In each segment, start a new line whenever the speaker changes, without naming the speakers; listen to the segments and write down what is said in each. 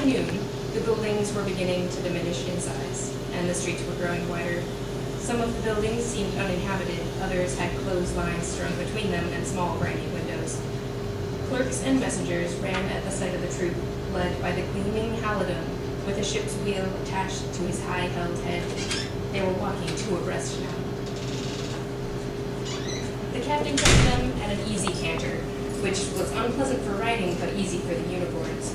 By noon, the buildings were beginning to diminish in size, and the streets were growing wider. Some of the buildings seemed uninhabited, others had clotheslines strung between them and small grimy windows. Clerks and messengers ran at the sight of the troop, led by the gleaming halidom with a ship's wheel attached to his high-held head. They were walking two abreast now. The captain kept them at an easy canter, which was unpleasant for riding but easy for the unicorns.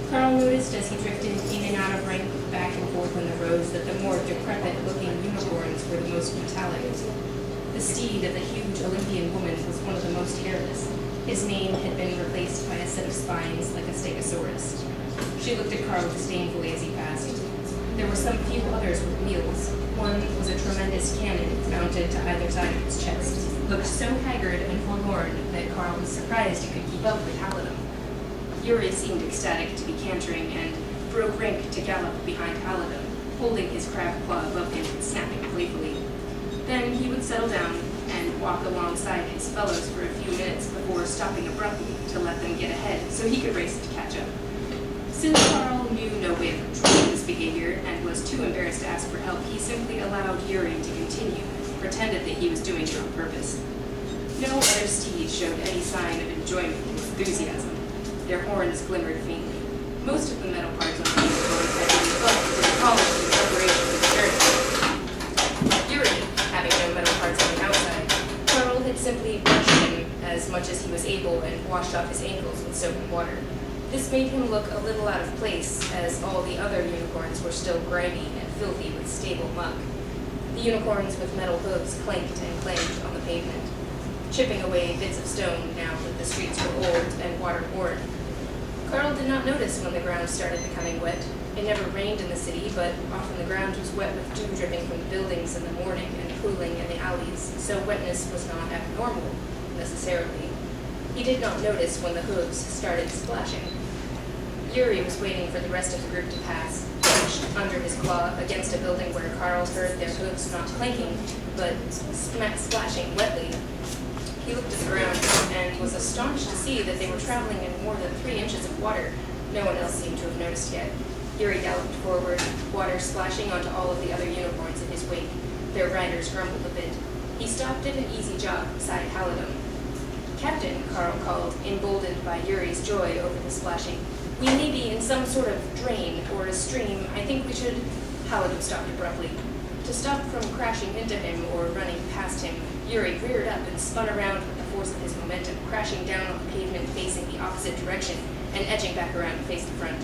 Carl noticed as he drifted in and out of rank back and forth on the roads that the more decrepit-looking unicorns were the most metallic. The steed of the huge Olympian woman was one of the most hairless. His mane had been replaced by a set of spines like a stegosaurus. She looked at Carl disdainfully as he passed. There were some few others with wheels. One was a tremendous cannon mounted to either side of its chest. It looked so haggard and forlorn that Carl was surprised he could keep up with Halidom. Yuri seemed ecstatic to be cantering and broke rank to gallop behind Halidom, holding his crab claw above him and snapping playfully. Then he would settle down and walk alongside his fellows for a few minutes before stopping abruptly to let them get ahead so he could race to catch up. Since Carl knew no way of controlling this behavior and was too embarrassed to ask for help, he simply allowed Yuri to continue, pretended that he was doing it on purpose. No other steed showed any sign of enjoyment or enthusiasm. Their horns glimmered faintly. Most of the metal parts on the unicorn had been buffed and polished in preparation for the journey. Yuri, having no metal parts on the outside, Carl had simply brushed him as much as he was able and washed off his ankles with soap and water. This made him look a little out of place, as all the other unicorns were still grimy and filthy with stable muck. The unicorns with metal hooves clanked and clanged on the pavement, chipping away bits of stone now that the streets were old and water-worn. Carl did not notice when the ground started becoming wet. It never rained in the city, but often the ground was wet with dew dripping from the buildings in the morning and cooling in the alleys, so wetness was not abnormal, necessarily. He did not notice when the hooves started splashing. Yuri was waiting for the rest of the group to pass, perched under his claw against a building where Carl heard their hooves not clanking, but splashing wetly. He looked at the ground and was astonished to see that they were traveling in more than 3 inches of water. No one else seemed to have noticed yet. Yuri galloped forward, water splashing onto all of the other unicorns in his wake. Their riders grumbled a bit. He stopped at an easy jog beside Halidom. "Captain," Carl called, emboldened by Yuri's joy over the splashing. "We may be in some sort of drain or a stream. I think we should—" Halidom stopped abruptly. To stop from crashing into him or running past him, Yuri reared up and spun around with the force of his momentum, crashing down on the pavement facing the opposite direction and edging back around to face the front.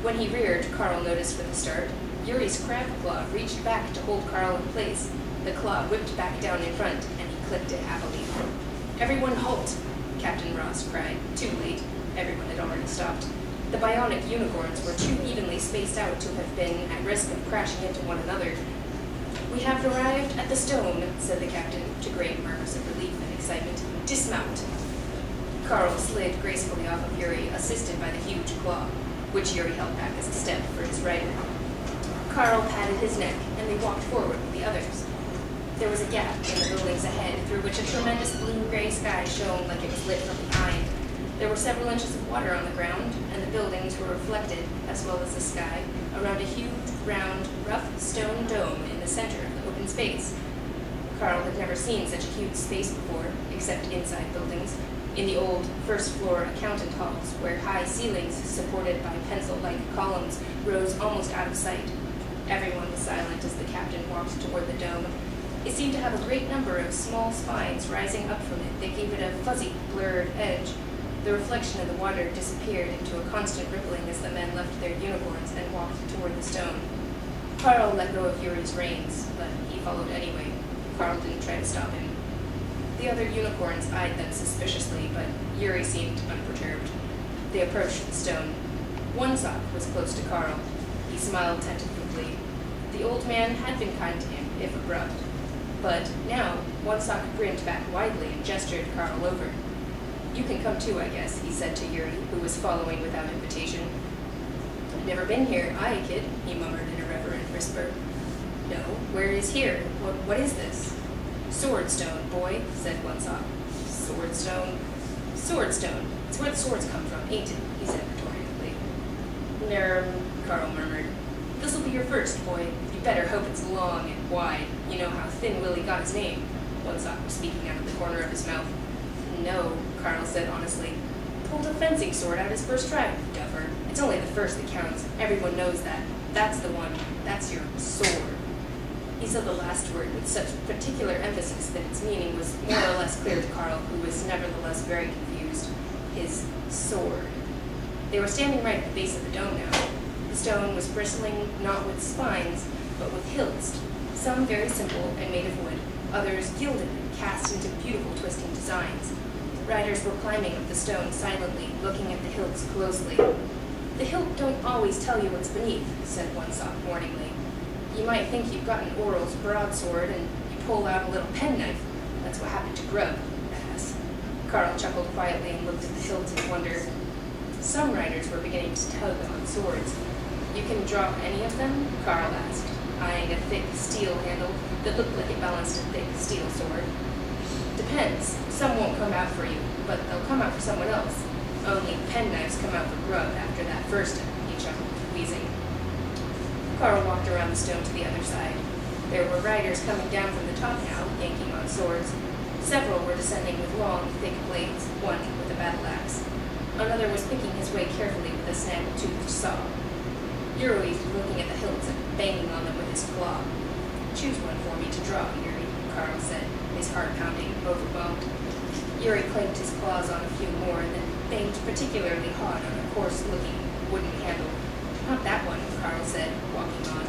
When he reared, Carl noticed with a start, Yuri's crab claw reached back to hold Carl in place. The claw whipped back down in front, and he clicked it happily. "Everyone halt!" Captain Ross cried. Too late. Everyone had already stopped. The bionic unicorns were too evenly spaced out to have been at risk of crashing into one another. "We have arrived at the stone," said the captain, to great marks of relief and excitement. "Dismount." Carl slid gracefully off of Yuri, assisted by the huge claw, which Yuri held back as a step for his rider. Carl patted his neck, and they walked forward with the others. There was a gap in the buildings ahead, through which a tremendous blue-gray sky shone like it was lit from behind. There were several inches of water on the ground, and the buildings were reflected, as well as the sky, around a huge, round, rough stone dome in the center of the open space. Carl had never seen such a huge space before, except inside buildings, in the old first-floor accountant halls, where high ceilings supported by pencil-like columns rose almost out of sight. Everyone was silent as the captain walked toward the dome. It seemed to have a great number of small spines rising up from it that gave it a fuzzy, blurred edge. The reflection of the water disappeared into a constant rippling as the men left their unicorns and walked toward the stone. Carl let go of Yuri's reins, but he followed anyway. Carl didn't try to stop him. The other unicorns eyed them suspiciously, but Yuri seemed unperturbed. They approached the stone. One sock was close to Carl. He smiled tentatively. The old man had been kind to him, if abrupt. But now, one sock grinned back widely and gestured Carl over. "You can come too, I guess," he said to Yuri, who was following without invitation. "I've never been here, kid," he murmured in a reverent whisper. "No, where is here? What is this?" "Swordstone, boy," said one sock. "Swordstone? Swordstone. It's where the swords come from, ain't it?" he said rhetorically. Carl murmured. This'll be your first, boy. You better hope it's long and wide. You know how Thin Willie got his name. One sock was speaking out of the corner of his mouth. No, Carl said honestly. Pulled a fencing sword out his first try, duffer. It's only the first that counts. Everyone knows that. That's the one. That's your sword. He said the last word with such particular emphasis that its meaning was more or less clear to Carl, who was nevertheless very confused. His sword. They were standing right at the base of the dome now. The stone was bristling not with spines, but with hilts, some very simple and made of wood, others gilded and cast into beautiful twisting designs. Riders were climbing up the stone silently, looking at the hilts closely. The hilt don't always tell you what's beneath, said One Sock warningly. You might think you've got an Oral's broadsword and you pull out a little penknife. That's what happened to Grub, ass. Carl chuckled quietly and looked at the hilt in wonder. Some riders were beginning to tug on swords. You can drop any of them? Carl asked, eyeing a thick steel handle that looked like it balanced a thick steel sword. Depends. Some won't come out for you, but they'll come out for someone else. Only penknives come out for Grub after that first time, he chuckled, wheezing. Carl walked around the stone to the other side. There were riders coming down from the top now, yanking on swords. Several were descending with long, thick blades, one with a battle axe. Another was picking his way carefully with a snag-toothed saw. Yuri was looking at the hilts and banging on them with his claw. Choose one for me to draw, Yuri, Carl said, his heart pounding, overwhelmed. Yuri clanked his claws on a few more and then banged particularly hard on a coarse-looking wooden handle. Not that one, Carl said, walking on.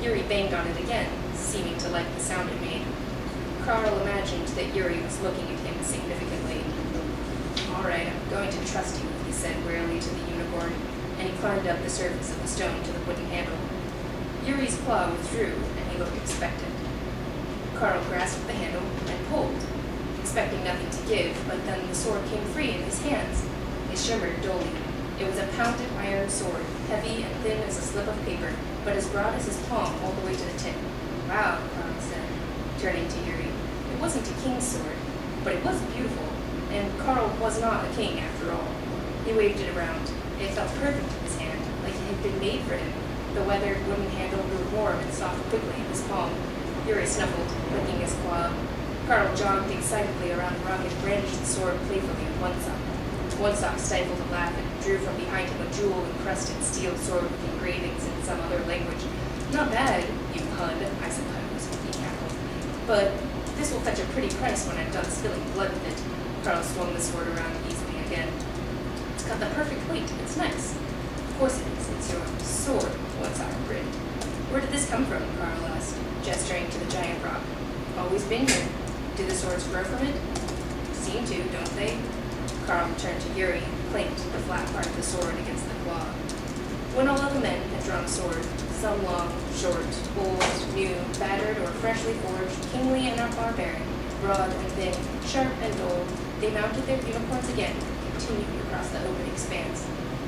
Yuri banged on it again, seeming to like the sound it made. Carl imagined that Yuri was looking at him significantly. All right, I'm going to trust you, he said wearily to the unicorn, and he climbed up the surface of the stone to the wooden handle. Yuri's claw withdrew, and he looked expectant. Carl grasped the handle and pulled, expecting nothing to give, but then the sword came free in his hands. It shimmered dully. It was a pounded iron sword, heavy and thin as a slip of paper, but as broad as his palm all the way to the tip. Wow, Carl said, turning to Yuri. It wasn't a king's sword, but it was beautiful, and Carl was not a king after all. He waved it around. It felt perfect in his hand, like it had been made for him. The weathered wooden handle grew warm and soft quickly in his palm. Yuri snuffled, licking his claw. Carl jogged excitedly around the rock and brandished the sword playfully at One Sock. One Sock stifled a laugh and drew from behind him a jewel-encrusted steel sword with engravings in some other language. Not bad, you Hud, I suppose, he cackled. But this will fetch a pretty price when I'm done spilling blood with it. Carl swung the sword around easily again. It's got the perfect weight. It's nice. Of course it is. It's your sword, One Sock grinned. Where did this come from? Carl asked, gesturing to the giant rock. Always been here. Do the swords grow from it? Seem to, don't they? Carl turned to Yuri and clanked the flat part of the sword against the claw. When all of the men had drawn a sword, some long, short, old, new, battered, or freshly forged, kingly and barbarian, broad and thin, sharp and dull, they mounted their unicorns again and continued across the open expanse.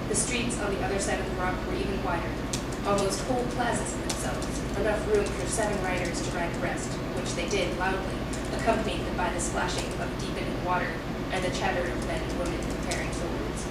The streets on the other side of the rock were even wider, almost whole plazas in themselves, enough room for 7 riders to ride abreast, which they did loudly, accompanied by the splashing of deepening water and the chatter of men and women preparing swords.